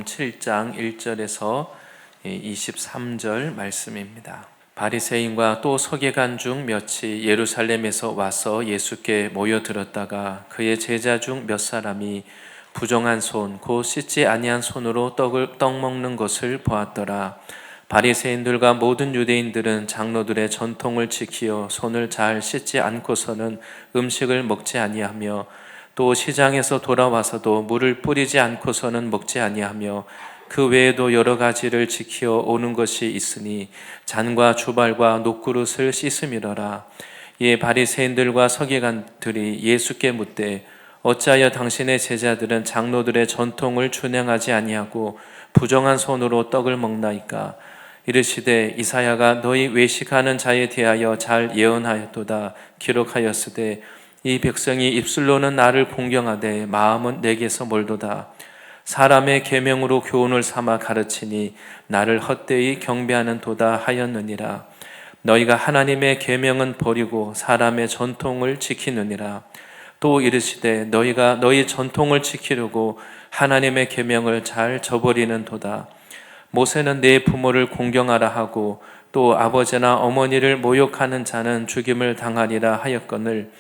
7장 1절에서 23절 말씀입니다. 바리새인과 또 서기관 중 몇이 예루살렘에서 와서 예수께 모여들었다가 그의 제자 중 몇 사람이 부정한 손, 곧 씻지 아니한 손으로 떡 먹는 것을 보았더라. 바리새인들과 모든 유대인들은 장로들의 전통을 지키어 손을 잘 씻지 않고서는 음식을 먹지 아니하며 또 시장에서 돌아와서도 물을 뿌리지 않고서는 먹지 아니하며 그 외에도 여러 가지를 지키어 오는 것이 있으니 잔과 주발과 녹그릇을 씻음이러라. 이에 바리새인들과 서기관들이 예수께 묻되 어찌하여 당신의 제자들은 장로들의 전통을 준행하지 아니하고 부정한 손으로 떡을 먹나이까? 이르시되 이사야가 너희 외식하는 자에 대하여 잘 예언하였도다. 기록하였으되 이 백성이 입술로는 나를 공경하되 마음은 내게서 멀도다. 사람의 계명으로 교훈을 삼아 가르치니 나를 헛되이 경배하는 도다 하였느니라. 너희가 하나님의 계명은 버리고 사람의 전통을 지키느니라. 또 이르시되 너희가 너희 전통을 지키려고 하나님의 계명을 잘 저버리는 도다. 모세는 내 부모를 공경하라 하고 또 아버지나 어머니를 모욕하는 자는 죽임을 당하리라 하였거늘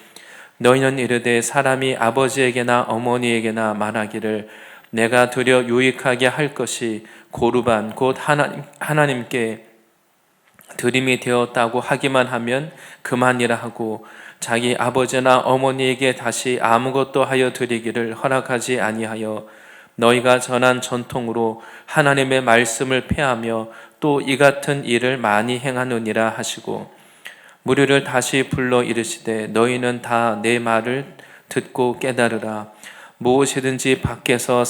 너희는 이르되 사람이 아버지에게나 어머니에게나 말하기를 내가 드려 유익하게 할 것이 고르반 곧 하나님께 드림이 되었다고 하기만 하면 그만이라 하고 자기 아버지나 어머니에게 다시 아무것도 하여 드리기를 허락하지 아니하여 너희가 전한 전통으로 하나님의 말씀을 폐하며 또 이 같은 일을 많이 행하느니라 하시고 무리를 다시 불러 이르시되 너희는 다 내 말을 듣고 깨달으라. 무엇이든지 밖에서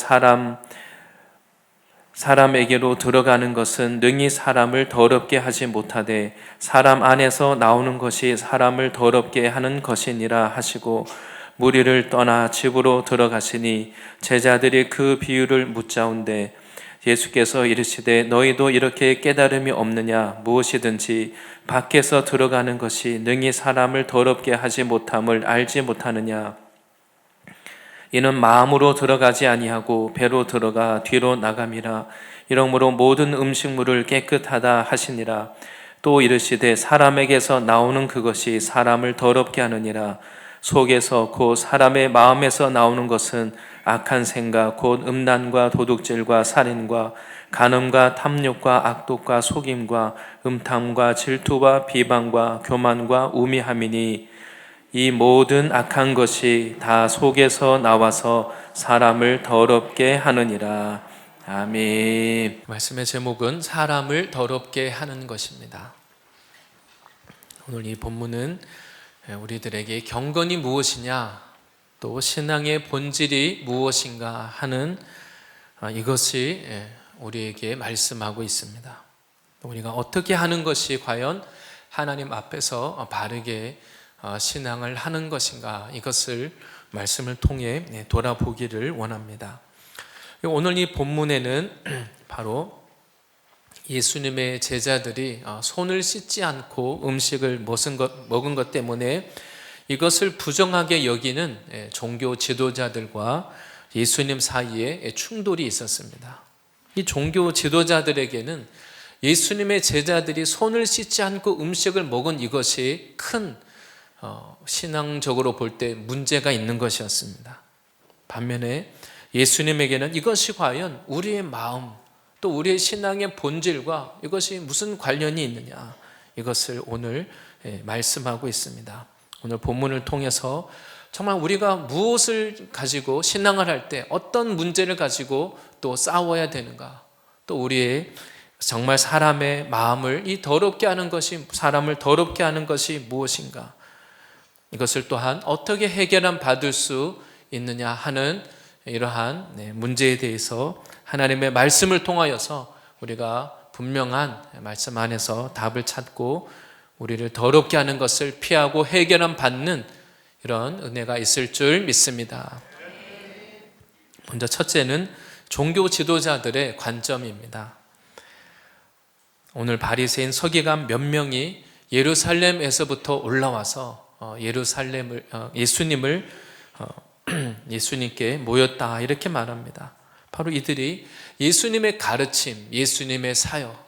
사람에게로 들어가는 것은 능히 사람을 더럽게 하지 못하되 사람 안에서 나오는 것이 사람을 더럽게 하는 것이니라 하시고 무리를 떠나 집으로 들어가시니 제자들이 그 비유를 묻자온데 예수께서 이르시되 너희도 이렇게 깨달음이 없느냐? 무엇이든지 밖에서 들어가는 것이 능히 사람을 더럽게 하지 못함을 알지 못하느냐? 이는 마음으로 들어가지 아니하고 배로 들어가 뒤로 나감이라. 이러므로 모든 음식물을 깨끗하다 하시니라. 또 이르시되 사람에게서 나오는 그것이 사람을 더럽게 하느니라. 속에서 곧 사람의 마음에서 나오는 것은 악한 생각 곧 음란과 도둑질과 살인과 간음과 탐욕과 악독과 속임과 음탕과 질투와 비방과 교만과 우미함이니 이 모든 악한 것이 다 속에서 나와서 사람을 더럽게 하느니라. 아멘. 말씀의 제목은 사람을 더럽게 하는 것입니다. 오늘 이 본문은 우리들에게 경건이 무엇이냐, 또 신앙의 본질이 무엇인가 하는 이것이 우리에게 말씀하고 있습니다. 우리가 어떻게 하는 것이 과연 하나님 앞에서 바르게 신앙을 하는 것인가, 이것을 말씀을 통해 돌아보기를 원합니다. 오늘 이 본문에는 바로 예수님의 제자들이 손을 씻지 않고 음식을 먹은 것 때문에 이것을 부정하게 여기는 종교 지도자들과 예수님 사이에 충돌이 있었습니다. 이 종교 지도자들에게는 예수님의 제자들이 손을 씻지 않고 음식을 먹은 이것이 큰 신앙적으로 볼 때 문제가 있는 것이었습니다. 반면에 예수님에게는 이것이 과연 우리의 마음 또 우리의 신앙의 본질과 이것이 무슨 관련이 있느냐, 이것을 오늘 말씀하고 있습니다. 오늘 본문을 통해서 정말 우리가 무엇을 가지고 신앙을 할 때 어떤 문제를 가지고 또 싸워야 되는가, 또 우리의 정말 사람의 마음을 이 더럽게 하는 것이, 사람을 더럽게 하는 것이 무엇인가, 이것을 또한 어떻게 해결함 받을 수 있느냐 하는 이러한 문제에 대해서 하나님의 말씀을 통하여서 우리가 분명한 말씀 안에서 답을 찾고 우리를 더럽게 하는 것을 피하고 해결함 받는 이런 은혜가 있을 줄 믿습니다. 먼저 첫째는 종교 지도자들의 관점입니다. 오늘 바리새인 서기관 몇 명이 예루살렘에서부터 올라와서 예수님께 모였다, 이렇게 말합니다. 바로 이들이 예수님의 가르침, 예수님의 사역,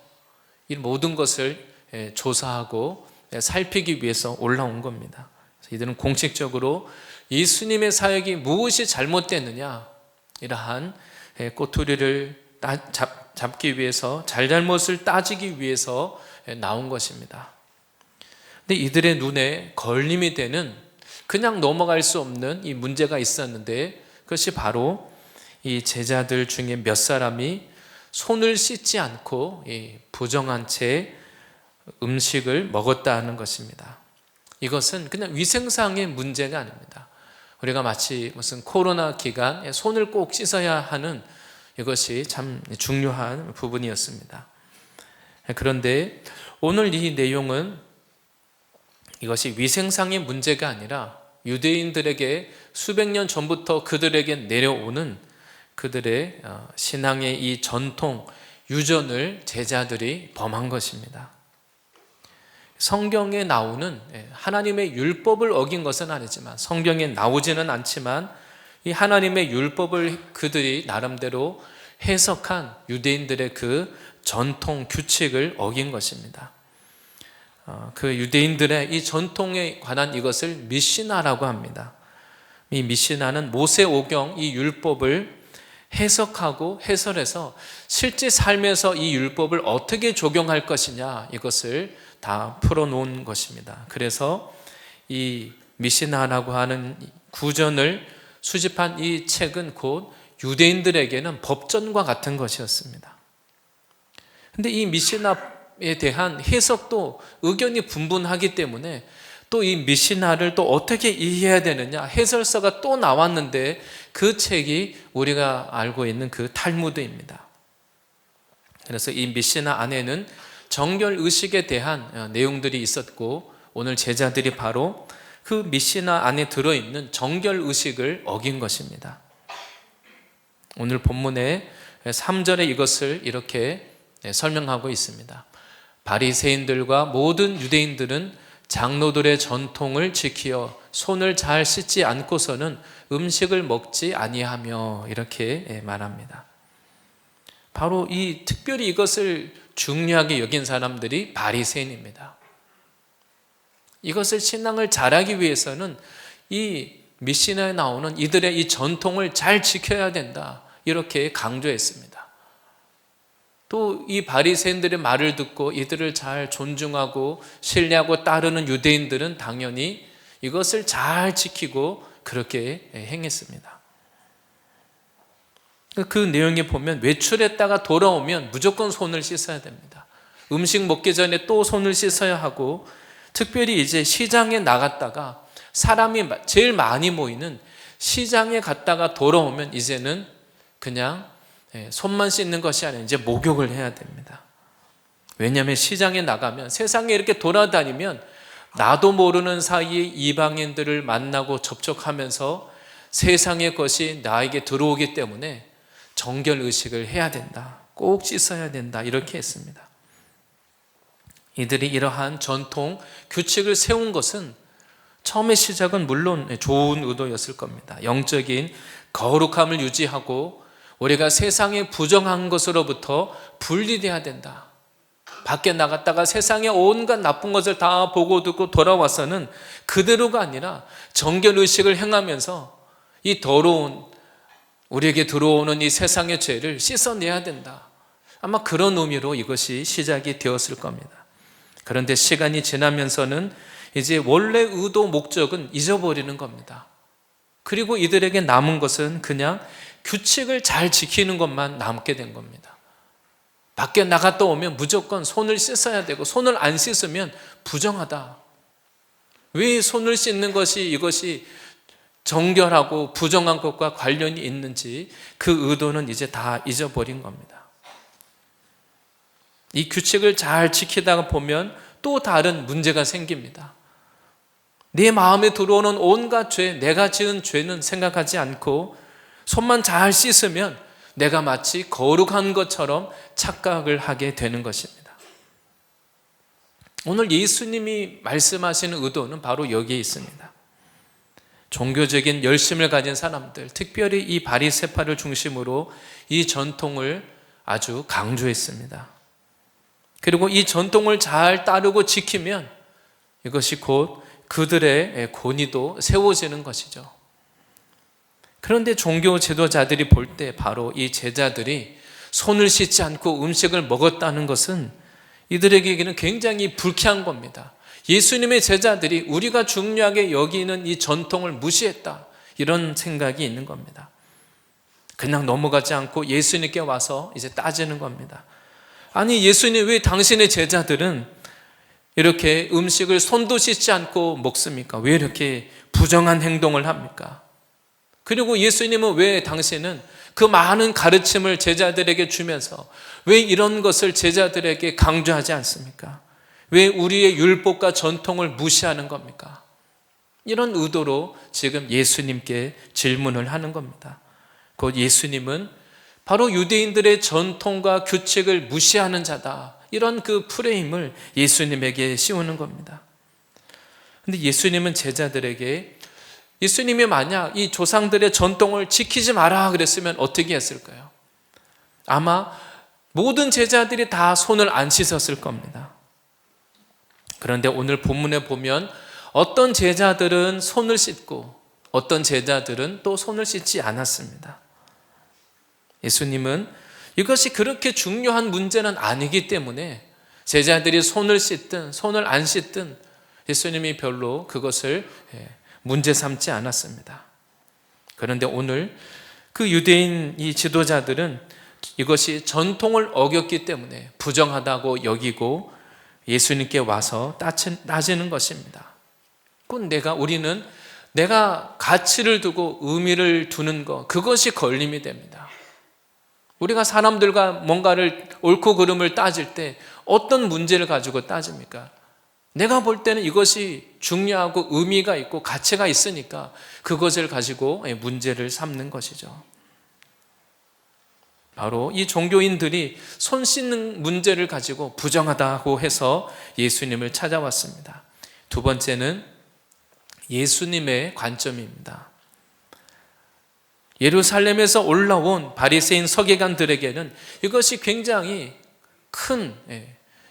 이 모든 것을 조사하고 살피기 위해서 올라온 겁니다. 그래서 이들은 공식적으로 예수님의 사역이 무엇이 잘못됐느냐, 이러한 꼬투리를 잡기 위해서, 잘잘못을 따지기 위해서 나온 것입니다. 근데 이들의 눈에 걸림이 되는, 그냥 넘어갈 수 없는 이 문제가 있었는데, 그것이 바로 이 제자들 중에 몇 사람이 손을 씻지 않고 부정한 채 음식을 먹었다는 것입니다. 이것은 그냥 위생상의 문제가 아닙니다. 우리가 마치 무슨 코로나 기간 손을 꼭 씻어야 하는, 이것이 참 중요한 부분이었습니다. 그런데 오늘 이 내용은 이것이 위생상의 문제가 아니라 유대인들에게 수백 년 전부터 그들에게 내려오는 그들의 신앙의 이 전통, 유전을 제자들이 범한 것입니다. 성경에 나오는 하나님의 율법을 어긴 것은 아니지만, 성경에 나오지는 않지만 이 하나님의 율법을 그들이 나름대로 해석한 유대인들의 그 전통 규칙을 어긴 것입니다. 그 유대인들의 이 전통에 관한 이것을 미시나라고 합니다. 이 미시나는 모세오경, 이 율법을 해석하고 해설해서 실제 삶에서 이 율법을 어떻게 적용할 것이냐, 이것을 다 풀어놓은 것입니다. 그래서 이 미시나라고 하는 구전을 수집한 이 책은 곧 유대인들에게는 법전과 같은 것이었습니다. 그런데 이 미시나에 대한 해석도 의견이 분분하기 때문에 또 이 미시나를 또 어떻게 이해해야 되느냐, 해설서가 또 나왔는데 그 책이 우리가 알고 있는 그 탈무드입니다. 그래서 이 미시나 안에는 정결의식에 대한 내용들이 있었고, 오늘 제자들이 바로 그 미시나 안에 들어있는 정결의식을 어긴 것입니다. 오늘 본문의 3절에 이것을 이렇게 설명하고 있습니다. 바리새인들과 모든 유대인들은 장로들의 전통을 지키어 손을 잘 씻지 않고서는 음식을 먹지 아니하며, 이렇게 말합니다. 바로 이 특별히 이것을 중요하게 여긴 사람들이 바리새인입니다. 이것을 신앙을 잘하기 위해서는 이 미시나에 나오는 이들의 이 전통을 잘 지켜야 된다, 이렇게 강조했습니다. 또 이 바리새인들의 말을 듣고 이들을 잘 존중하고 신뢰하고 따르는 유대인들은 당연히 이것을 잘 지키고 그렇게 행했습니다. 그 내용에 보면 외출했다가 돌아오면 무조건 손을 씻어야 됩니다. 음식 먹기 전에 또 손을 씻어야 하고, 특별히 이제 시장에 나갔다가 사람이 제일 많이 모이는 시장에 갔다가 돌아오면 이제는 그냥 손만 씻는 것이 아니라 이제 목욕을 해야 됩니다. 왜냐하면 시장에 나가면, 세상에 이렇게 돌아다니면 나도 모르는 사이에 이방인들을 만나고 접촉하면서 세상의 것이 나에게 들어오기 때문에 정결의식을 해야 된다, 꼭 씻어야 된다, 이렇게 했습니다. 이들이 이러한 전통 규칙을 세운 것은 처음의 시작은 물론 좋은 의도였을 겁니다. 영적인 거룩함을 유지하고 우리가 세상에 부정한 것으로부터 분리돼야 된다. 밖에 나갔다가 세상의 온갖 나쁜 것을 다 보고 듣고 돌아와서는 그대로가 아니라 정결의식을 행하면서 이 더러운, 우리에게 들어오는 이 세상의 죄를 씻어내야 된다. 아마 그런 의미로 이것이 시작이 되었을 겁니다. 그런데 시간이 지나면서는 이제 원래 의도, 목적은 잊어버리는 겁니다. 그리고 이들에게 남은 것은 그냥 규칙을 잘 지키는 것만 남게 된 겁니다. 밖에 나갔다 오면 무조건 손을 씻어야 되고, 손을 안 씻으면 부정하다. 왜 손을 씻는 것이, 이것이 정결하고 부정한 것과 관련이 있는지 그 의도는 이제 다 잊어버린 겁니다. 이 규칙을 잘 지키다가 보면 또 다른 문제가 생깁니다. 내 마음에 들어오는 온갖 죄, 내가 지은 죄는 생각하지 않고 손만 잘 씻으면 내가 마치 거룩한 것처럼 착각을 하게 되는 것입니다. 오늘 예수님이 말씀하시는 의도는 바로 여기에 있습니다. 종교적인 열심을 가진 사람들, 특별히 이 바리새파를 중심으로 이 전통을 아주 강조했습니다. 그리고 이 전통을 잘 따르고 지키면 이것이 곧 그들의 권위도 세워지는 것이죠. 그런데 종교 지도자들이 볼 때 바로 이 제자들이 손을 씻지 않고 음식을 먹었다는 것은 이들에게는 굉장히 불쾌한 겁니다. 예수님의 제자들이 우리가 중요하게 여기는 이 전통을 무시했다, 이런 생각이 있는 겁니다. 그냥 넘어가지 않고 예수님께 와서 이제 따지는 겁니다. 아니, 예수님, 왜 당신의 제자들은 이렇게 음식을 손도 씻지 않고 먹습니까? 왜 이렇게 부정한 행동을 합니까? 그리고 예수님은 왜 당신은 그 많은 가르침을 제자들에게 주면서 왜 이런 것을 제자들에게 강조하지 않습니까? 왜 우리의 율법과 전통을 무시하는 겁니까? 이런 의도로 지금 예수님께 질문을 하는 겁니다. 곧 예수님은 바로 유대인들의 전통과 규칙을 무시하는 자다, 이런 그 프레임을 예수님에게 씌우는 겁니다. 그런데 예수님은 제자들에게, 예수님이 만약 이 조상들의 전통을 지키지 마라 그랬으면 어떻게 했을까요? 아마 모든 제자들이 다 손을 안 씻었을 겁니다. 그런데 오늘 본문에 보면 어떤 제자들은 손을 씻고 어떤 제자들은 또 손을 씻지 않았습니다. 예수님은 이것이 그렇게 중요한 문제는 아니기 때문에 제자들이 손을 씻든 손을 안 씻든 예수님이 별로 그것을 문제 삼지 않았습니다. 그런데 오늘 그 유대인 이 지도자들은 이것이 전통을 어겼기 때문에 부정하다고 여기고 예수님께 와서 따지는 것입니다. 꼭 우리는 내가 가치를 두고 의미를 두는 것, 그것이 걸림이 됩니다. 우리가 사람들과 뭔가를 옳고 그름을 따질 때 어떤 문제를 가지고 따집니까? 내가 볼 때는 이것이 중요하고 의미가 있고 가치가 있으니까 그것을 가지고 문제를 삼는 것이죠. 바로 이 종교인들이 손 씻는 문제를 가지고 부정하다고 해서 예수님을 찾아왔습니다. 두 번째는 예수님의 관점입니다. 예루살렘에서 올라온 바리새인 서기관들에게는 이것이 굉장히 큰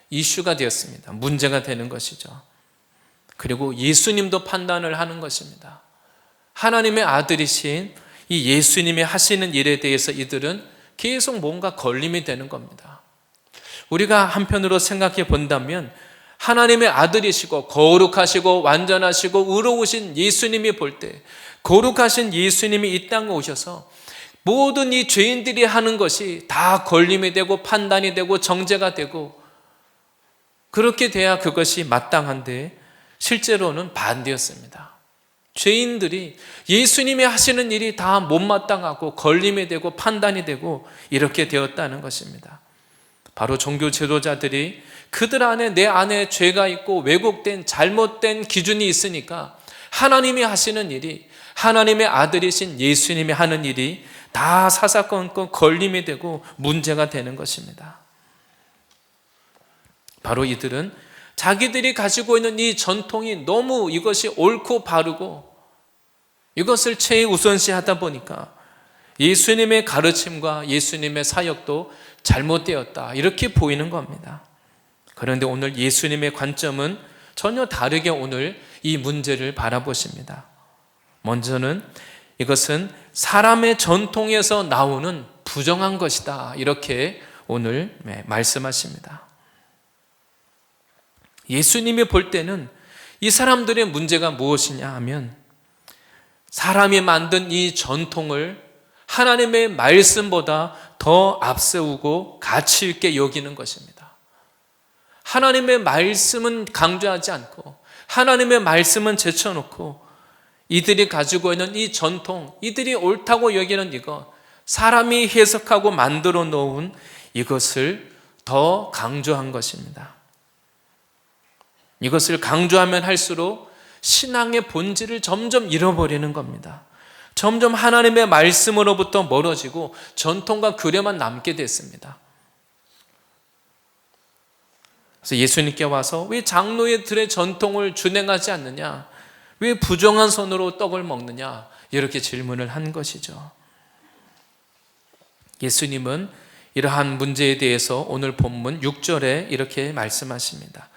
이슈가 되었습니다. 문제가 되는 것이죠. 그리고 예수님도 판단을 하는 것입니다. 하나님의 아들이신 이 예수님이 하시는 일에 대해서 이들은 계속 뭔가 걸림이 되는 겁니다. 우리가 한편으로 생각해 본다면 하나님의 아들이시고 거룩하시고 완전하시고 의로우신 예수님이 볼 때, 거룩하신 예수님이 이 땅에 오셔서 모든 이 죄인들이 하는 것이 다 걸림이 되고 판단이 되고 정죄가 되고 그렇게 돼야 그것이 마땅한데 실제로는 반대였습니다. 죄인들이 예수님이 하시는 일이 다 못마땅하고 걸림이 되고 판단이 되고 이렇게 되었다는 것입니다. 바로 종교 지도자들이 그들 안에, 내 안에 죄가 있고 왜곡된 잘못된 기준이 있으니까 하나님이 하시는 일이, 하나님의 아들이신 예수님이 하는 일이 다 사사건건 걸림이 되고 문제가 되는 것입니다. 바로 이들은 자기들이 가지고 있는 이 전통이 너무 이것이 옳고 바르고 이것을 최우선시하다 보니까 예수님의 가르침과 예수님의 사역도 잘못되었다, 이렇게 보이는 겁니다. 그런데 오늘 예수님의 관점은 전혀 다르게 오늘 이 문제를 바라보십니다. 먼저는 이것은 사람의 전통에서 나오는 부정한 것이다, 이렇게 오늘 말씀하십니다. 예수님이 볼 때는 이 사람들의 문제가 무엇이냐 하면 사람이 만든 이 전통을 하나님의 말씀보다 더 앞세우고 가치 있게 여기는 것입니다. 하나님의 말씀은 강조하지 않고 하나님의 말씀은 제쳐놓고 이들이 가지고 있는 이 전통, 이들이 옳다고 여기는 이것, 사람이 해석하고 만들어 놓은 이것을 더 강조한 것입니다. 이것을 강조하면 할수록 신앙의 본질을 점점 잃어버리는 겁니다. 점점 하나님의 말씀으로부터 멀어지고 전통과 규례만 남게 됐습니다. 그래서 예수님께 와서 왜 장로들의 전통을 준행하지 않느냐, 왜 부정한 손으로 떡을 먹느냐? 이렇게 질문을 한 것이죠. 예수님은 이러한 문제에 대해서 오늘 본문 6절에 이렇게 말씀하십니다.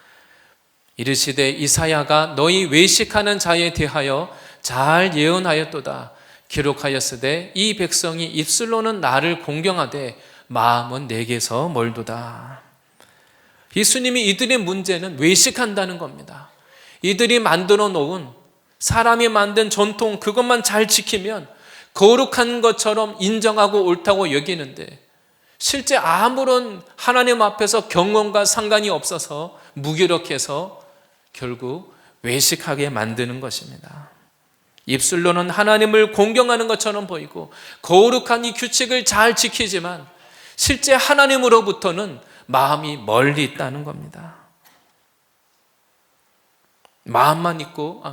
이르시되 이사야가 너희 외식하는 자에 대하여 잘 예언하였도다. 기록하였으되 이 백성이 입술로는 나를 공경하되 마음은 내게서 멀도다. 예수님이 이들의 문제는 외식한다는 겁니다. 이들이 만들어 놓은 사람이 만든 전통 그것만 잘 지키면 거룩한 것처럼 인정하고 옳다고 여기는데 실제 아무런 하나님 앞에서 경건과 상관이 없어서 무기력해서 결국 외식하게 만드는 것입니다. 입술로는 하나님을 공경하는 것처럼 보이고 거룩한 이 규칙을 잘 지키지만 실제 하나님으로부터는 마음이 멀리 있다는 겁니다. 마음만 있고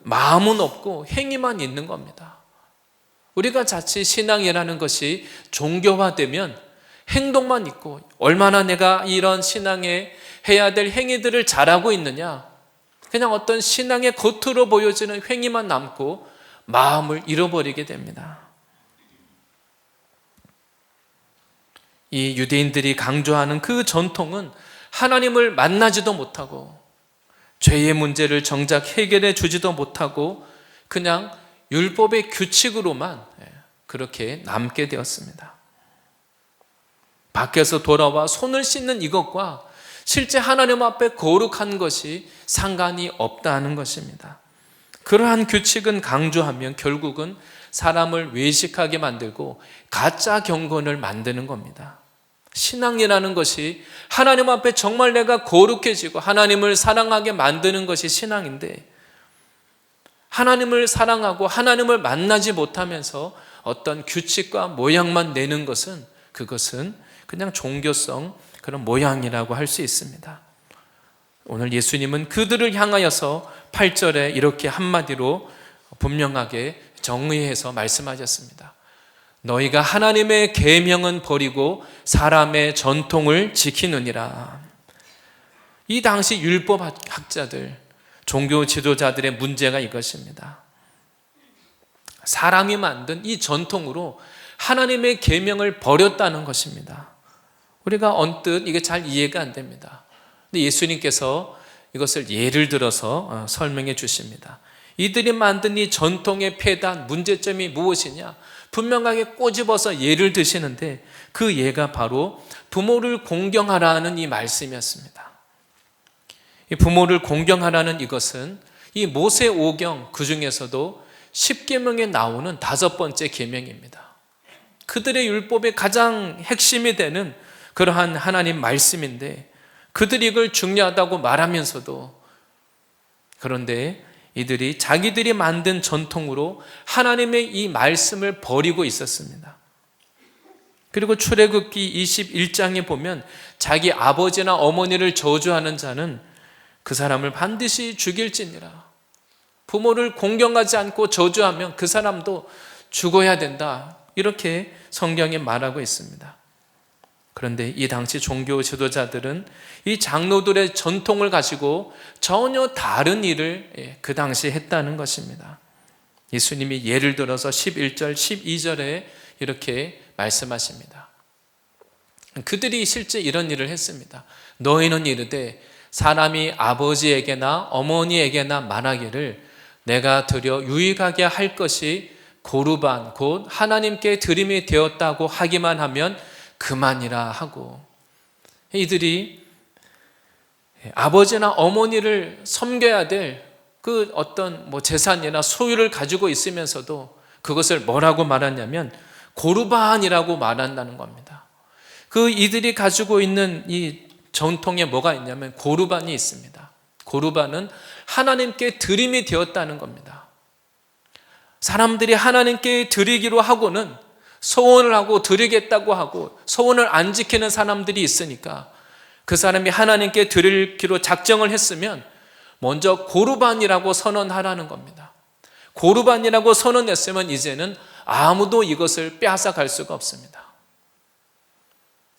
마음은 없고 행위만 있는 겁니다. 우리가 자칫 신앙이라는 것이 종교화되면 행동만 있고 얼마나 내가 이런 신앙에 해야 될 행위들을 잘하고 있느냐, 그냥 어떤 신앙의 겉으로 보여지는 행위만 남고 마음을 잃어버리게 됩니다. 이 유대인들이 강조하는 그 전통은 하나님을 만나지도 못하고 죄의 문제를 정작 해결해 주지도 못하고 그냥 율법의 규칙으로만 그렇게 남게 되었습니다. 밖에서 돌아와 손을 씻는 이것과 실제 하나님 앞에 거룩한 것이 상관이 없다는 것입니다. 그러한 규칙은 강조하면 결국은 사람을 외식하게 만들고 가짜 경건을 만드는 겁니다. 신앙이라는 것이 하나님 앞에 정말 내가 거룩해지고 하나님을 사랑하게 만드는 것이 신앙인데, 하나님을 사랑하고 하나님을 만나지 못하면서 어떤 규칙과 모양만 내는 것은 그것은 그냥 종교성 그런 모양이라고 할 수 있습니다. 오늘 예수님은 그들을 향하여서 8절에 이렇게 한마디로 분명하게 정의해서 말씀하셨습니다. 너희가 하나님의 계명은 버리고 사람의 전통을 지키느니라. 이 당시 율법 학자들, 종교 지도자들의 문제가 이것입니다. 사람이 만든 이 전통으로 하나님의 계명을 버렸다는 것입니다. 우리가 언뜻 이게 잘 이해가 안 됩니다. 근데 예수님께서 이것을 예를 들어서 설명해 주십니다. 이들이 만든 이 전통의 폐단, 문제점이 무엇이냐? 분명하게 꼬집어서 예를 드시는데 그 예가 바로 부모를 공경하라는 이 말씀이었습니다. 이 부모를 공경하라는 이것은 이 모세 5경 그 중에서도 10계명에 나오는 5번째 계명입니다. 그들의 율법의 가장 핵심이 되는 그러한 하나님 말씀인데 그들이 이걸 중요하다고 말하면서도, 그런데 이들이 자기들이 만든 전통으로 하나님의 이 말씀을 버리고 있었습니다. 그리고 출애굽기 21장에 보면 자기 아버지나 어머니를 저주하는 자는 그 사람을 반드시 죽일지니라. 부모를 공경하지 않고 저주하면 그 사람도 죽어야 된다. 이렇게 성경에 말하고 있습니다. 그런데 이 당시 종교 지도자들은 이 장로들의 전통을 가지고 전혀 다른 일을 그 당시 했다는 것입니다. 예수님이 예를 들어서 11절, 12절에 이렇게 말씀하십니다. 그들이 실제 이런 일을 했습니다. 너희는 이르되 사람이 아버지에게나 어머니에게나 말하기를 내가 드려 유익하게 할 것이 고르반 곧 하나님께 드림이 되었다고 하기만 하면 그만이라 하고, 이들이 아버지나 어머니를 섬겨야 될 그 어떤 재산이나 소유를 가지고 있으면서도 그것을 뭐라고 말하냐면 고르반이라고 말한다는 겁니다. 그 이들이 가지고 있는 이 전통에 뭐가 있냐면 고르반이 있습니다. 고르반은 하나님께 드림이 되었다는 겁니다. 사람들이 하나님께 드리기로 하고는 소원을 하고 드리겠다고 하고 소원을 안 지키는 사람들이 있으니까 그 사람이 하나님께 드리기로 작정을 했으면 먼저 고르반이라고 선언하라는 겁니다. 고르반이라고 선언했으면 이제는 아무도 이것을 빼앗아갈 수가 없습니다.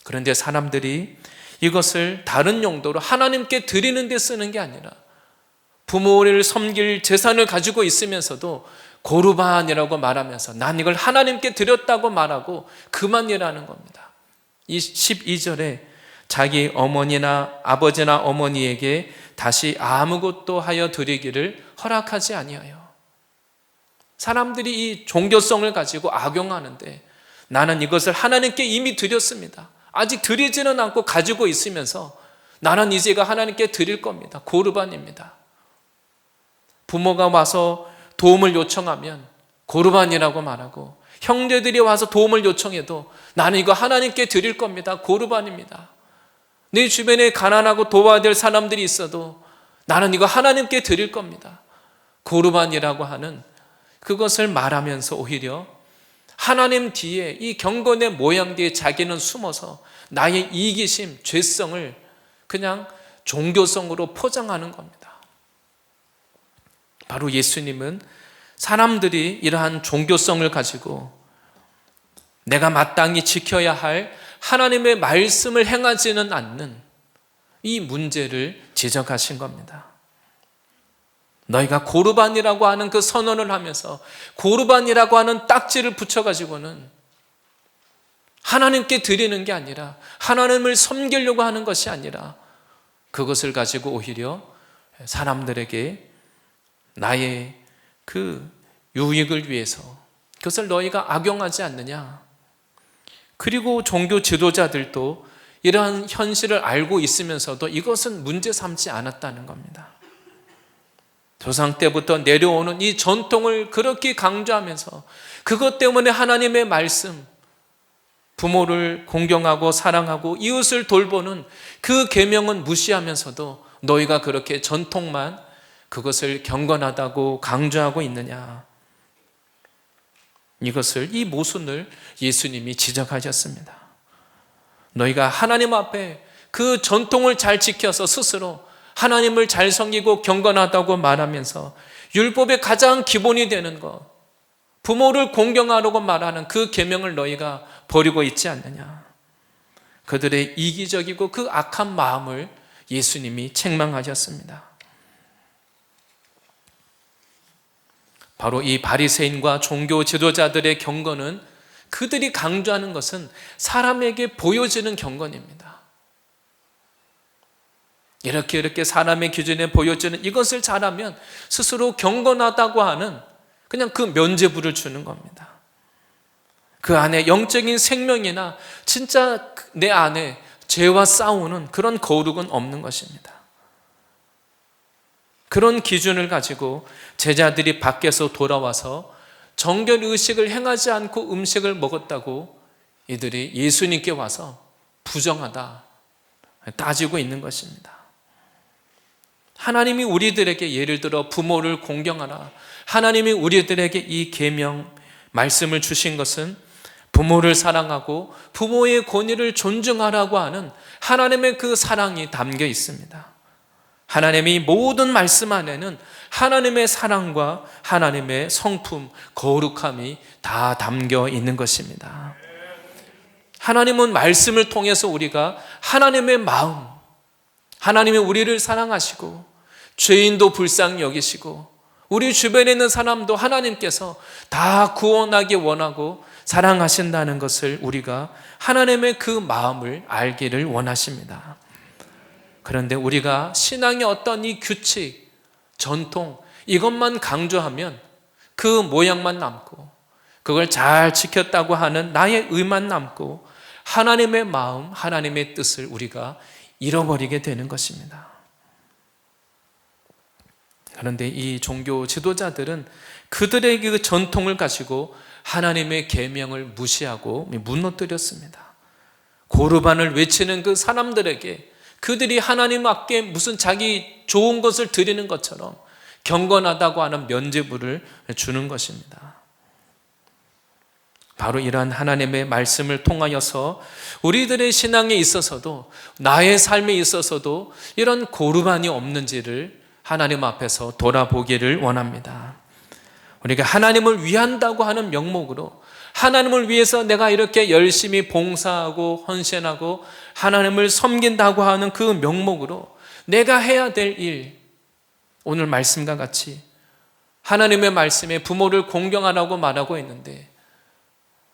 그런데 사람들이 이것을 다른 용도로 하나님께 드리는 데 쓰는 게 아니라 부모를 섬길 재산을 가지고 있으면서도 고르반이라고 말하면서 난 이걸 하나님께 드렸다고 말하고 그만이라는 겁니다. 이 12절에 자기 어머니나 아버지나 어머니에게 다시 아무것도 하여 드리기를 허락하지 아니하여. 사람들이 이 종교성을 가지고 악용하는데 나는 이것을 하나님께 이미 드렸습니다. 아직 드리지는 않고 가지고 있으면서 나는 이제가 하나님께 드릴 겁니다. 고르반입니다. 부모가 와서 도움을 요청하면 고르반이라고 말하고, 형제들이 와서 도움을 요청해도 나는 이거 하나님께 드릴 겁니다. 고르반입니다. 내 주변에 가난하고 도와야 될 사람들이 있어도 나는 이거 하나님께 드릴 겁니다. 고르반이라고 하는 그것을 말하면서 오히려 하나님 뒤에, 이 경건의 모양 뒤에 자기는 숨어서 나의 이기심, 죄성을 그냥 종교성으로 포장하는 겁니다. 바로 예수님은 사람들이 이러한 종교성을 가지고 내가 마땅히 지켜야 할 하나님의 말씀을 행하지는 않는 이 문제를 지적하신 겁니다. 너희가 고르반이라고 하는 그 선언을 하면서 고르반이라고 하는 딱지를 붙여가지고는 하나님께 드리는 게 아니라, 하나님을 섬기려고 하는 것이 아니라 그것을 가지고 오히려 사람들에게 나의 그 유익을 위해서 그것을 너희가 악용하지 않느냐. 그리고 종교 지도자들도 이러한 현실을 알고 있으면서도 이것은 문제 삼지 않았다는 겁니다. 조상 때부터 내려오는 이 전통을 그렇게 강조하면서 그것 때문에 하나님의 말씀, 부모를 공경하고 사랑하고 이웃을 돌보는 그 계명은 무시하면서도 너희가 그렇게 전통만 그것을 경건하다고 강조하고 있느냐. 이것을, 이 모순을 예수님이 지적하셨습니다. 너희가 하나님 앞에 그 전통을 잘 지켜서 스스로 하나님을 잘 섬기고 경건하다고 말하면서 율법의 가장 기본이 되는 것, 부모를 공경하라고 말하는 그 계명을 너희가 버리고 있지 않느냐. 그들의 이기적이고 그 악한 마음을 예수님이 책망하셨습니다. 바로 이 바리새인과 종교 지도자들의 경건은, 그들이 강조하는 것은 사람에게 보여지는 경건입니다. 이렇게 사람의 기준에 보여지는 이것을 잘하면 스스로 경건하다고 하는 그냥 그 면죄부를 주는 겁니다. 그 안에 영적인 생명이나 진짜 내 안에 죄와 싸우는 그런 거룩은 없는 것입니다. 그런 기준을 가지고 제자들이 밖에서 돌아와서 정결의식을 행하지 않고 음식을 먹었다고 이들이 예수님께 와서 부정하다 따지고 있는 것입니다. 하나님이 우리들에게 예를 들어 부모를 공경하라, 하나님이 우리들에게 이 계명 말씀을 주신 것은 부모를 사랑하고 부모의 권위를 존중하라고 하는 하나님의 그 사랑이 담겨 있습니다. 하나님이 모든 말씀 안에는 하나님의 사랑과 하나님의 성품, 거룩함이 다 담겨 있는 것입니다. 하나님은 말씀을 통해서 우리가 하나님의 마음, 하나님이 우리를 사랑하시고 죄인도 불쌍히 여기시고 우리 주변에 있는 사람도 하나님께서 다 구원하기 원하고 사랑하신다는 것을 우리가 하나님의 그 마음을 알기를 원하십니다. 그런데 우리가 신앙의 어떤 이 규칙, 전통, 이것만 강조하면 그 모양만 남고 그걸 잘 지켰다고 하는 나의 의만 남고 하나님의 마음, 하나님의 뜻을 우리가 잃어버리게 되는 것입니다. 그런데 이 종교 지도자들은 그들의 그 전통을 가지고 하나님의 계명을 무시하고 무너뜨렸습니다. 고르반을 외치는 그 사람들에게 그들이 하나님 앞에 무슨 자기 좋은 것을 드리는 것처럼 경건하다고 하는 면죄부를 주는 것입니다. 바로 이러한 하나님의 말씀을 통하여서 우리들의 신앙에 있어서도, 나의 삶에 있어서도 이런 고르반이 없는지를 하나님 앞에서 돌아보기를 원합니다. 우리가 하나님을 위한다고 하는 명목으로, 하나님을 위해서 내가 이렇게 열심히 봉사하고 헌신하고 하나님을 섬긴다고 하는 그 명목으로 내가 해야 될 일, 오늘 말씀과 같이 하나님의 말씀에 부모를 공경하라고 말하고 있는데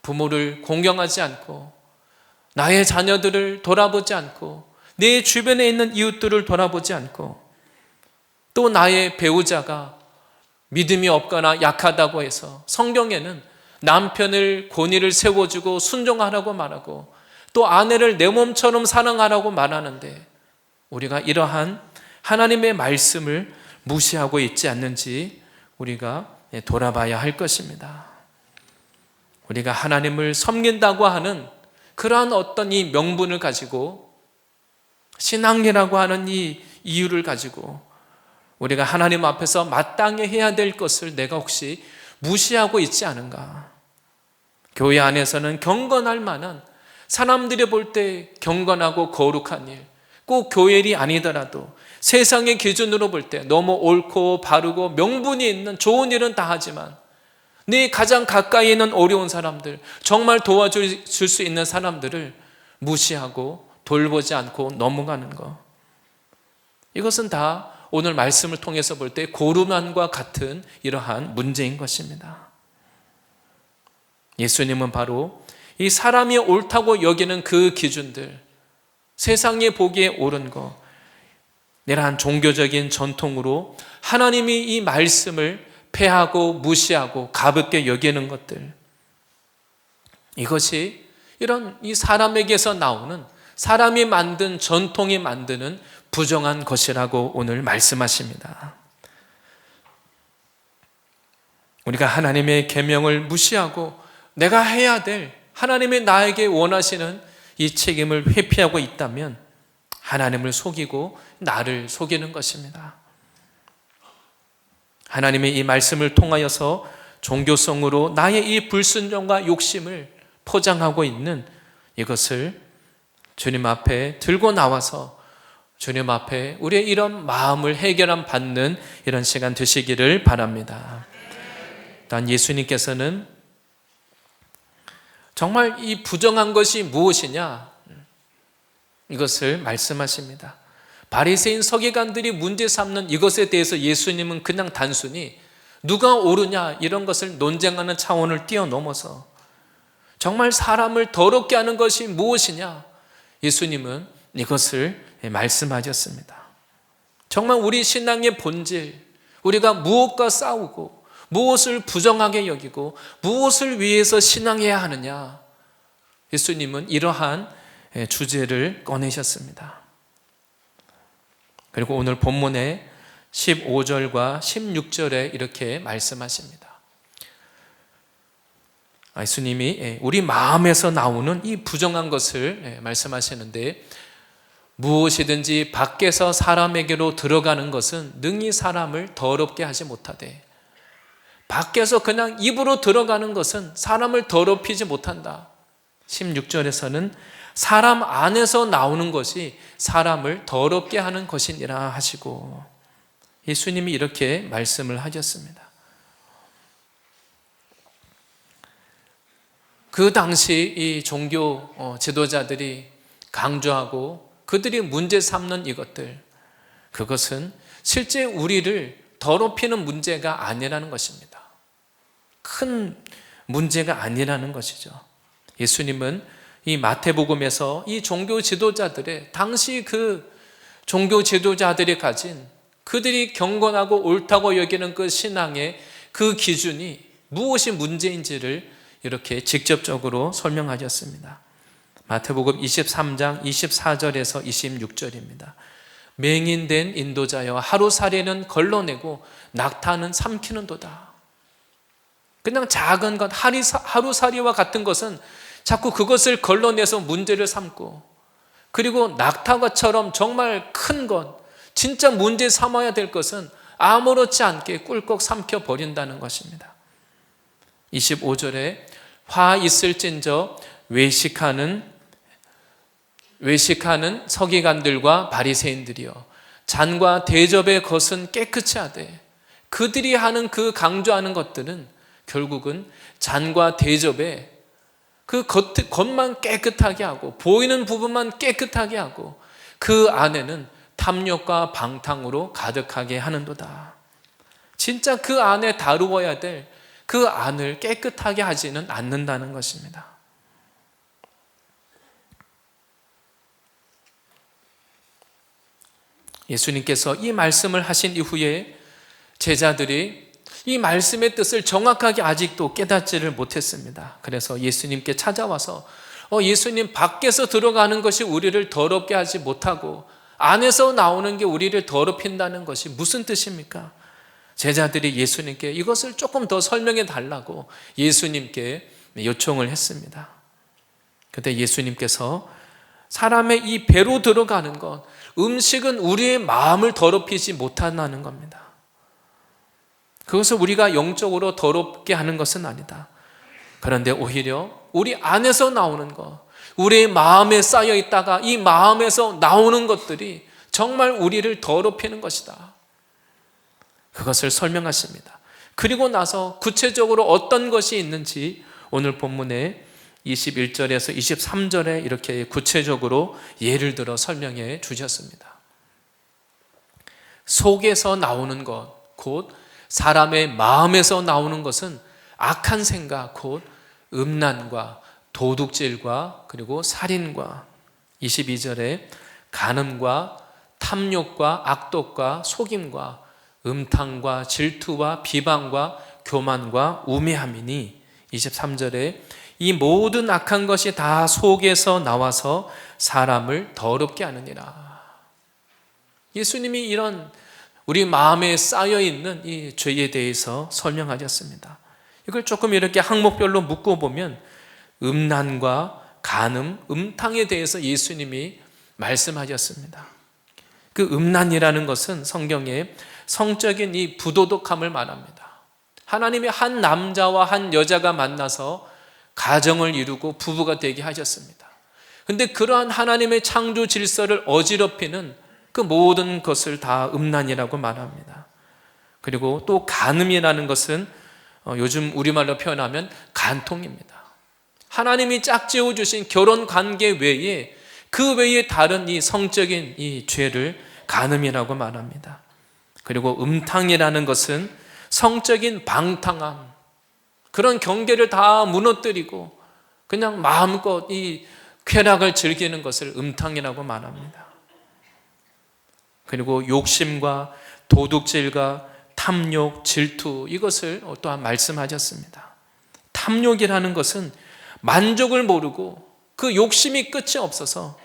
부모를 공경하지 않고 나의 자녀들을 돌아보지 않고 내 주변에 있는 이웃들을 돌아보지 않고 또 나의 배우자가 믿음이 없거나 약하다고 해서 성경에는 남편을 권위를 세워주고 순종하라고 말하고 또 아내를 내 몸처럼 사랑하라고 말하는데 우리가 이러한 하나님의 말씀을 무시하고 있지 않는지 우리가 돌아봐야 할 것입니다. 우리가 하나님을 섬긴다고 하는 그러한 어떤 이 명분을 가지고 신앙이라고 하는 이 이유를 가지고 우리가 하나님 앞에서 마땅히 해야 될 것을 내가 혹시 무시하고 있지 않은가? 교회 안에서는 경건할 만한 사람들이 볼 때 경건하고 거룩한 일, 꼭 교회 일이 아니더라도 세상의 기준으로 볼 때 너무 옳고 바르고 명분이 있는 좋은 일은 다 하지만 네 가장 가까이 있는 어려운 사람들, 정말 도와줄 수 있는 사람들을 무시하고 돌보지 않고 넘어가는 것, 이것은 다 오늘 말씀을 통해서 볼 때 고루만과 같은 이러한 문제인 것입니다. 예수님은 바로 이 사람이 옳다고 여기는 그 기준들, 세상에 보기에 옳은 것, 이러한 종교적인 전통으로 하나님이 이 말씀을 폐하고 무시하고 가볍게 여기는 것들, 이것이 이런 이 사람에게서 나오는 사람이 만든 전통이 만드는 부정한 것이라고 오늘 말씀하십니다. 우리가 하나님의 계명을 무시하고 내가 해야 될 하나님의 나에게 원하시는 이 책임을 회피하고 있다면 하나님을 속이고 나를 속이는 것입니다. 하나님의 이 말씀을 통하여서 종교성으로 나의 이 불순종과 욕심을 포장하고 있는 이것을 주님 앞에 들고 나와서 주님 앞에 우리의 이런 마음을 해결함 받는 이런 시간 되시기를 바랍니다. 단 예수님께서는 정말 이 부정한 것이 무엇이냐, 이것을 말씀하십니다. 바리새인 서기관들이 문제 삼는 이것에 대해서 예수님은 그냥 단순히 누가 옳으냐 이런 것을 논쟁하는 차원을 뛰어넘어서 정말 사람을 더럽게 하는 것이 무엇이냐, 예수님은 이것을 말씀하셨습니다. 정말 우리 신앙의 본질, 우리가 무엇과 싸우고 무엇을 부정하게 여기고 무엇을 위해서 신앙해야 하느냐, 예수님은 이러한 주제를 꺼내셨습니다. 그리고 오늘 본문의 15절과 16절에 이렇게 말씀하십니다. 예수님이 우리 마음에서 나오는 이 부정한 것을 말씀하시는데, 무엇이든지 밖에서 사람에게로 들어가는 것은 능히 사람을 더럽게 하지 못하되 밖에서 그냥 입으로 들어가는 것은 사람을 더럽히지 못한다. 16절에서는 사람 안에서 나오는 것이 사람을 더럽게 하는 것이니라 하시고 예수님이 이렇게 말씀을 하셨습니다. 그 당시 이 종교 지도자들이 강조하고 그들이 문제 삼는 이것들, 그것은 실제 우리를 더럽히는 문제가 아니라는 것입니다. 큰 문제가 아니라는 것이죠. 예수님은 이 마태복음에서 이 종교 지도자들의, 당시 그 종교 지도자들이 가진 그들이 경건하고 옳다고 여기는 그 신앙의 그 기준이 무엇이 문제인지를 이렇게 직접적으로 설명하셨습니다. 마태복음 23장 24절에서 26절입니다. 맹인된 인도자여 하루살이는 걸러내고 낙타는 삼키는도다. 그냥 작은 것, 하루살이와 같은 것은 자꾸 그것을 걸러내서 문제를 삼고, 그리고 낙타처럼 정말 큰 것, 진짜 문제 삼아야 될 것은 아무렇지 않게 꿀꺽 삼켜버린다는 것입니다. 25절에 화 있을진저 외식하는 서기관들과 바리새인들이여 잔과 대접의 것은 깨끗이 하되, 그들이 하는 그 강조하는 것들은 결국은 잔과 대접에 그 겉만 깨끗하게 하고 보이는 부분만 깨끗하게 하고 그 안에는 탐욕과 방탕으로 가득하게 하는도다. 진짜 그 안에 다루어야 될 그 안을 깨끗하게 하지는 않는다는 것입니다. 예수님께서 이 말씀을 하신 이후에 제자들이 이 말씀의 뜻을 정확하게 아직도 깨닫지를 못했습니다. 그래서 예수님께 찾아와서 예수님, 밖에서 들어가는 것이 우리를 더럽게 하지 못하고 안에서 나오는 게 우리를 더럽힌다는 것이 무슨 뜻입니까? 제자들이 예수님께 이것을 조금 더 설명해 달라고 예수님께 요청을 했습니다. 그때 예수님께서 사람의 이 배로 들어가는 것, 음식은 우리의 마음을 더럽히지 못한다는 겁니다. 그것을 우리가 영적으로 더럽게 하는 것은 아니다. 그런데 오히려 우리 안에서 나오는 것, 우리의 마음에 쌓여 있다가 이 마음에서 나오는 것들이 정말 우리를 더럽히는 것이다. 그것을 설명하십니다. 그리고 나서 구체적으로 어떤 것이 있는지 오늘 본문에 21절에서 23절에 이렇게 구체적으로 예를 들어 설명해 주셨습니다. 속에서 나오는 것, 곧 사람의 마음에서 나오는 것은 악한 생각, 곧 음란과 도둑질과 그리고 살인과 22절에 간음과 탐욕과 악독과 속임과 음탕과 질투와 비방과 교만과 우매함이니 23절에 이 모든 악한 것이 다 속에서 나와서 사람을 더럽게 하느니라. 예수님이 이런 우리 마음에 쌓여있는 이 죄에 대해서 설명하셨습니다. 이걸 조금 이렇게 항목별로 묶어보면 음란과 간음, 음탕에 대해서 예수님이 말씀하셨습니다. 그 음란이라는 것은 성경에 성적인 이 부도덕함을 말합니다. 하나님이 한 남자와 한 여자가 만나서 가정을 이루고 부부가 되게 하셨습니다. 그런데 그러한 하나님의 창조 질서를 어지럽히는 그 모든 것을 다 음란이라고 말합니다. 그리고 또 간음이라는 것은 요즘 우리말로 표현하면 간통입니다. 하나님이 짝지어 주신 결혼 관계 외에 그 외에 다른 이 성적인 이 죄를 간음이라고 말합니다. 그리고 음탕이라는 것은 성적인 방탕함, 그런 경계를 다 무너뜨리고 그냥 마음껏 이 쾌락을 즐기는 것을 음탕이라고 말합니다. 그리고 욕심과 도둑질과 탐욕, 질투, 이것을 또한 말씀하셨습니다. 탐욕이라는 것은 만족을 모르고 그 욕심이 끝이 없어서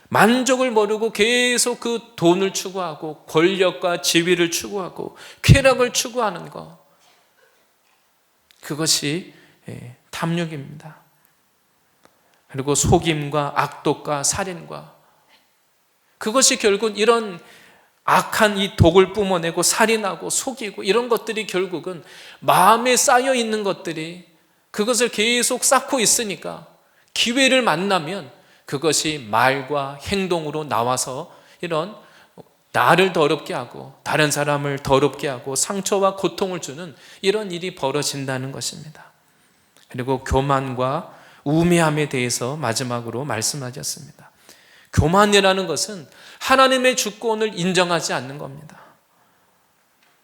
만족을 모르고 계속 그 돈을 추구하고 권력과 지위를 추구하고 쾌락을 추구하는 것, 그것이 탐욕입니다. 그리고 속임과 악독과 살인과, 그것이 결국 이런 악한 이 독을 뿜어내고 살인하고 속이고 이런 것들이 결국은 마음에 쌓여 있는 것들이 그것을 계속 쌓고 있으니까 기회를 만나면 그것이 말과 행동으로 나와서 이런 나를 더럽게 하고 다른 사람을 더럽게 하고 상처와 고통을 주는 이런 일이 벌어진다는 것입니다. 그리고 교만과 우매함에 대해서 마지막으로 말씀하셨습니다. 교만이라는 것은 하나님의 주권을 인정하지 않는 겁니다.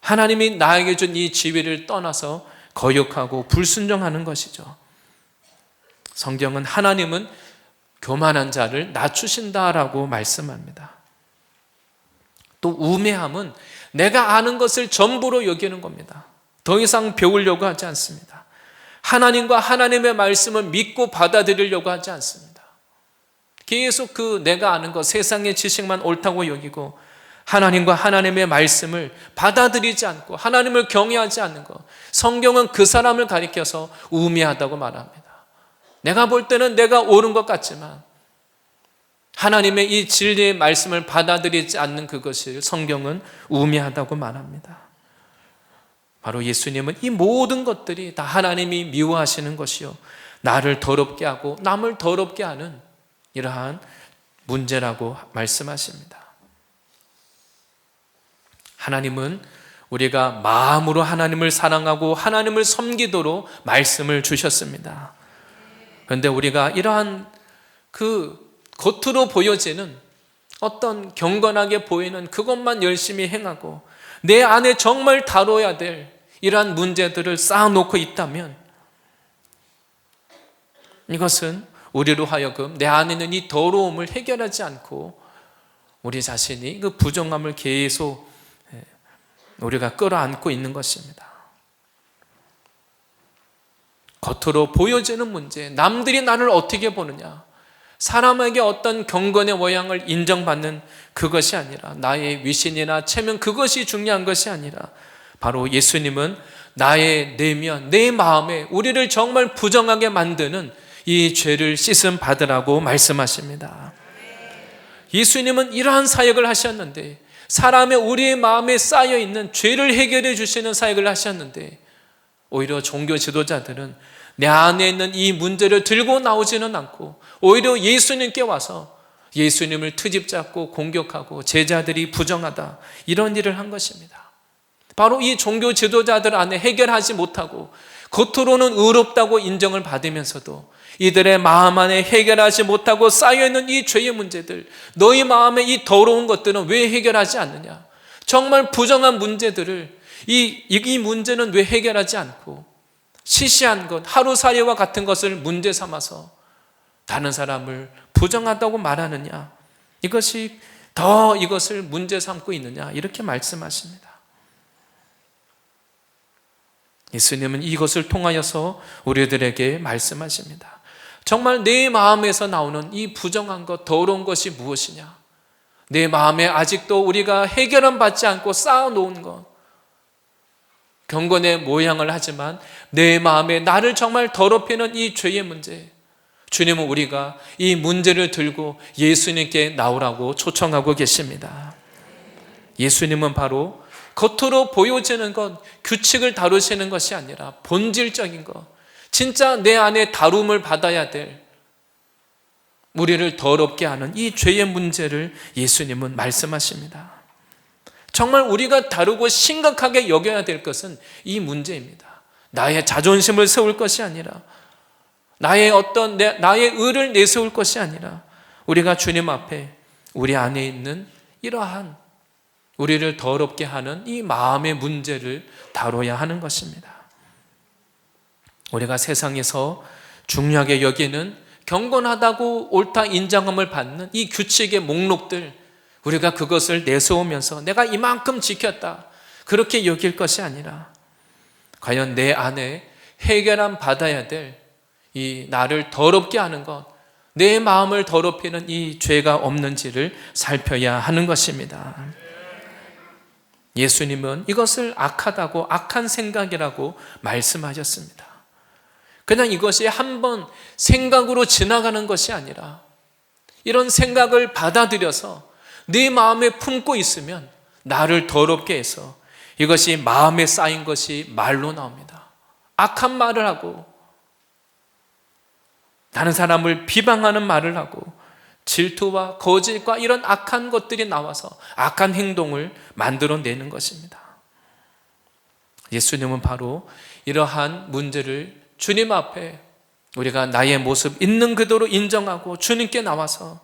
하나님이 나에게 준 이 지위를 떠나서 거역하고 불순종하는 것이죠. 성경은 하나님은 교만한 자를 낮추신다라고 말씀합니다. 또 우매함은 내가 아는 것을 전부로 여기는 겁니다. 더 이상 배우려고 하지 않습니다. 하나님과 하나님의 말씀을 믿고 받아들이려고 하지 않습니다. 계속 그 내가 아는 것, 세상의 지식만 옳다고 여기고 하나님과 하나님의 말씀을 받아들이지 않고 하나님을 경외하지 않는 것, 성경은 그 사람을 가리켜서 우매하다고 말합니다. 내가 볼 때는 내가 옳은 것 같지만 하나님의 이 진리의 말씀을 받아들이지 않는 그것을 성경은 우매하다고 말합니다. 바로 예수님은 이 모든 것들이 다 하나님이 미워하시는 것이요, 나를 더럽게 하고 남을 더럽게 하는 이러한 문제라고 말씀하십니다. 하나님은 우리가 마음으로 하나님을 사랑하고 하나님을 섬기도록 말씀을 주셨습니다. 그런데 우리가 이러한 그 겉으로 보여지는 어떤 경건하게 보이는 그것만 열심히 행하고 내 안에 정말 다뤄야 될 이러한 문제들을 쌓아놓고 있다면 이것은 우리로 하여금 내 안에 있는 이 더러움을 해결하지 않고 우리 자신이 그 부정함을 계속 우리가 끌어안고 있는 것입니다. 겉으로 보여지는 문제, 남들이 나를 어떻게 보느냐, 사람에게 어떤 경건의 모양을 인정받는 그것이 아니라 나의 위신이나 체면 그것이 중요한 것이 아니라 바로 예수님은 나의 내면, 내 마음에 우리를 정말 부정하게 만드는 이 죄를 씻음 받으라고 말씀하십니다. 예수님은 이러한 사역을 하셨는데 사람의 우리의 마음에 쌓여있는 죄를 해결해 주시는 사역을 하셨는데 오히려 종교 지도자들은 내 안에 있는 이 문제를 들고 나오지는 않고 오히려 예수님께 와서 예수님을 트집 잡고 공격하고 제자들이 부정하다 이런 일을 한 것입니다. 바로 이 종교 지도자들 안에 해결하지 못하고 겉으로는 의롭다고 인정을 받으면서도 이들의 마음 안에 해결하지 못하고 쌓여있는 이 죄의 문제들, 너희 마음에 이 더러운 것들은 왜 해결하지 않느냐, 정말 부정한 문제들을 이 문제는 왜 해결하지 않고 시시한 것, 하루살이와 같은 것을 문제 삼아서 다른 사람을 부정하다고 말하느냐, 이것이 더 이것을 문제 삼고 있느냐 이렇게 말씀하십니다. 예수님은 이것을 통하여서 우리들에게 말씀하십니다. 정말 내 마음에서 나오는 이 부정한 것, 더러운 것이 무엇이냐, 내 마음에 아직도 우리가 해결은 받지 않고 쌓아놓은 것, 경건의 모양을 하지만 내 마음에 나를 정말 더럽히는 이 죄의 문제, 주님은 우리가 이 문제를 들고 예수님께 나오라고 초청하고 계십니다. 예수님은 바로 겉으로 보여지는 것, 규칙을 다루시는 것이 아니라 본질적인 것, 진짜 내 안에 다룸을 받아야 될 우리를 더럽게 하는 이 죄의 문제를 예수님은 말씀하십니다. 정말 우리가 다루고 심각하게 여겨야 될 것은 이 문제입니다. 나의 자존심을 세울 것이 아니라 나의 의를 내세울 것이 아니라 우리가 주님 앞에 우리 안에 있는 이러한 우리를 더럽게 하는 이 마음의 문제를 다뤄야 하는 것입니다. 우리가 세상에서 중요하게 여기는 경건하다고 옳다 인정함을 받는 이 규칙의 목록들, 우리가 그것을 내세우면서 내가 이만큼 지켰다 그렇게 여길 것이 아니라 과연 내 안에 해결함 받아야 될 이 나를 더럽게 하는 것, 내 마음을 더럽히는 이 죄가 없는지를 살펴야 하는 것입니다. 예수님은 이것을 악하다고, 악한 생각이라고 말씀하셨습니다. 그냥 이것이 한번 생각으로 지나가는 것이 아니라 이런 생각을 받아들여서 네 마음에 품고 있으면 나를 더럽게 해서 이것이 마음에 쌓인 것이 말로 나옵니다. 악한 말을 하고 다른 사람을 비방하는 말을 하고 질투와 거짓과 이런 악한 것들이 나와서 악한 행동을 만들어내는 것입니다. 예수님은 바로 이러한 문제를 주님 앞에 우리가 나의 모습 있는 그대로 인정하고 주님께 나와서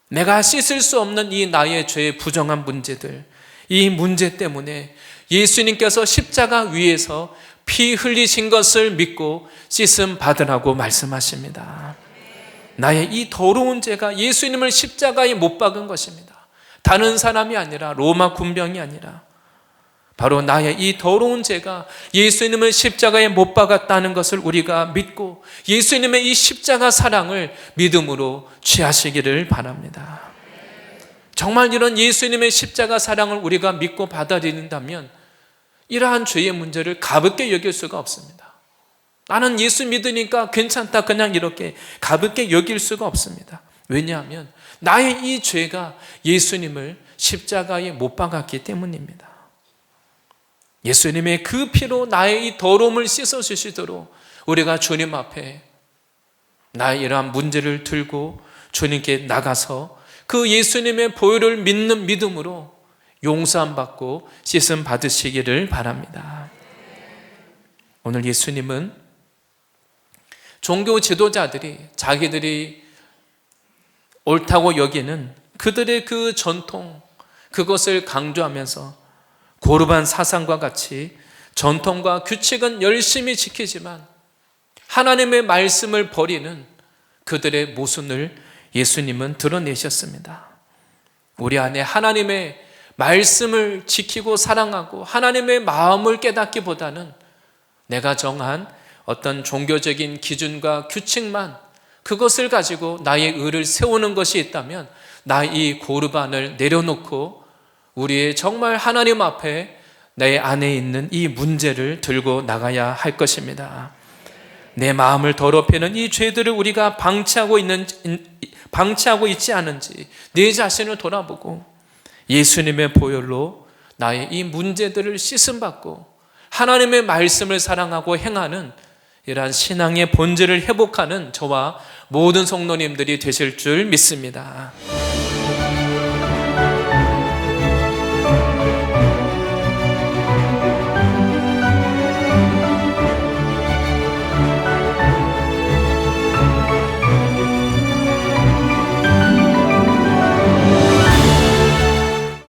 내가 씻을 수 없는 이 나의 죄의 부정한 문제들, 이 문제 때문에 예수님께서 십자가 위에서 피 흘리신 것을 믿고 씻음 받으라고 말씀하십니다. 나의 이 더러운 죄가 예수님을 십자가에 못 박은 것입니다. 다른 사람이 아니라 로마 군병이 아니라 바로 나의 이 더러운 죄가 예수님을 십자가에 못 박았다는 것을 우리가 믿고 예수님의 이 십자가 사랑을 믿음으로 취하시기를 바랍니다. 정말 이런 예수님의 십자가 사랑을 우리가 믿고 받아들인다면 이러한 죄의 문제를 가볍게 여길 수가 없습니다. 나는 예수 믿으니까 괜찮다 그냥 이렇게 가볍게 여길 수가 없습니다. 왜냐하면 나의 이 죄가 예수님을 십자가에 못 박았기 때문입니다. 예수님의 그 피로 나의 이 더러움을 씻어주시도록 우리가 주님 앞에 나의 이러한 문제를 들고 주님께 나가서 그 예수님의 보혈을 믿는 믿음으로 용서함 받고 씻음 받으시기를 바랍니다. 오늘 예수님은 종교 지도자들이 자기들이 옳다고 여기는 그들의 그 전통, 그것을 강조하면서 고르반 사상과 같이 전통과 규칙은 열심히 지키지만 하나님의 말씀을 버리는 그들의 모순을 예수님은 드러내셨습니다. 우리 안에 하나님의 말씀을 지키고 사랑하고 하나님의 마음을 깨닫기보다는 내가 정한 어떤 종교적인 기준과 규칙만, 그것을 가지고 나의 의를 세우는 것이 있다면 나 이 고르반을 내려놓고 우리의 정말 하나님 앞에 내 안에 있는 이 문제를 들고 나가야 할 것입니다. 내 마음을 더럽히는 이 죄들을 우리가 방치하고 있지 않은지 내 자신을 돌아보고 예수님의 보혈로 나의 이 문제들을 씻음받고 하나님의 말씀을 사랑하고 행하는 이러한 신앙의 본질을 회복하는 저와 모든 성도님들이 되실 줄 믿습니다.